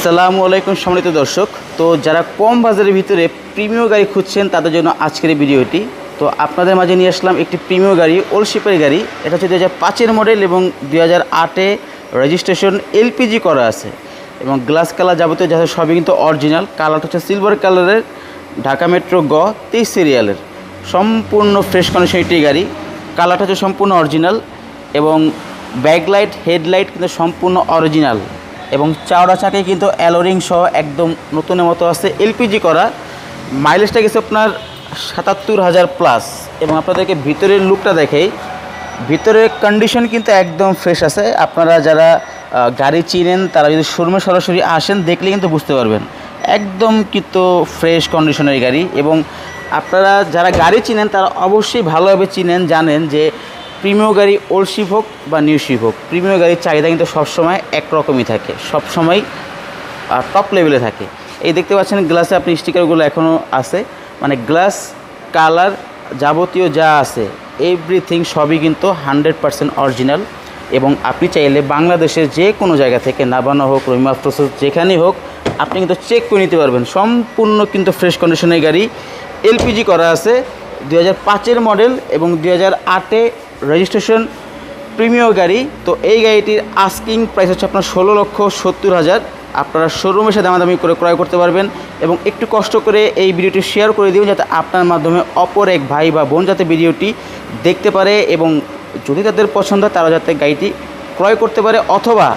আসসালামু আলাইকুম সম্মানিত দর্শক। তো যারা কম বাজারের ভিতরে প্রিমিয়াম গাড়ি খুঁজছেন তাদের জন্য আজকের এই ভিডিওটি। তো আপনাদের মাঝে নিয়ে আসলাম একটি প্রিমিয়াম গাড়ি, ওল্ড শিপের গাড়ি। এটা হচ্ছে 2005-এর মডেল এবং 2008-এ রেজিস্ট্রেশন, এলপিজি করা আছে এবং গ্লাস কালার যাবতীয় যা সবই কিন্তু অরিজিনাল। কালারটা হচ্ছে সিলভার কালারের, ঢাকা মেট্রো 23 সিরিয়ালের, সম্পূর্ণ ফ্রেশ কন্ডিশন একটি গাড়ি। কালারটা হচ্ছে সম্পূর্ণ অরিজিনাল এবং ব্যাকলাইট, হেডলাইট কিন্তু সম্পূর্ণ অরিজিনাল এবং চাওড়া চাকায় কিন্তু অ্যালোরিং সহ একদম নতুনের মতো আছে, এলপিজি করা। মাইলেজটা গেছে আপনার 77,000 প্লাস। এবং আপনাদেরকে ভিতরের লুকটা দেখেই, ভিতরের কন্ডিশন কিন্তু একদম ফ্রেশ আছে। আপনারা যারা গাড়ি চিনেন তারা যদি শোরুমে সরাসরি আসেন দেখলে কিন্তু বুঝতে পারবেন একদম কিন্তু ফ্রেশ কন্ডিশনের গাড়ি। এবং আপনারা যারা গাড়ি চিনেন তারা অবশ্যই ভালোভাবে চিনেন, জানেন যে প্রিমিয়াম গাড়ি ওল্ড শিপ হোক বা নিউ শিপ হোক, প্রিমিয়াম গাড়ির চাহিদা কিন্তু সবসময় একরকমই থাকে, সবসময় টপ লেভেলে থাকে। এই দেখতে পাচ্ছেন গ্লাসে আপনি স্টিকারগুলো এখনও আছে, মানে গ্লাস কালার যাবতীয় যা আছে এভরিথিং সবই কিন্তু 100% অরিজিনাল। এবং আপনি চাইলে বাংলাদেশের যে কোনো জায়গা থেকে নাবানো হোক, রহিমা প্রসেস যেখানেই হোক, আপনি কিন্তু চেক করে নিতে পারবেন। সম্পূর্ণ কিন্তু ফ্রেশ কন্ডিশনের গাড়ি, এলপিজি করা আছে, 2005-এর মডেল এবং 2008-এ রেজিস্ট্রেশন, প্রিমিয়াম গাড়ি। তো এই গাড়িটির আস্কিং প্রাইস হচ্ছে আপনার 16,70,000। আপনারা শোরুমে এসে দামাদামি করে ক্রয় করতে পারবেন। এবং একটু কষ্ট করে এই ভিডিওটি শেয়ার করে দিন, যাতে আপনার মাধ্যমে অপর এক ভাই বা বোন যাতে ভিডিওটি দেখতে পারে এবং যদি তাদের পছন্দ হয় তারা যাতে গাড়িটি ক্রয় করতে পারে অথবা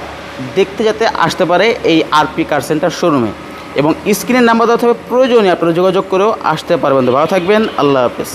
দেখতে যাতে আসতে পারে এই আরপি কার সেন্টার শোরুমে। এবং স্ক্রিনের নাম্বার দেওয়া থাকবে, প্রয়োজনে আপনারা যোগাযোগ করেও আসতে পারবেন। তো ভালো থাকবেন, আল্লাহ হাফেজ।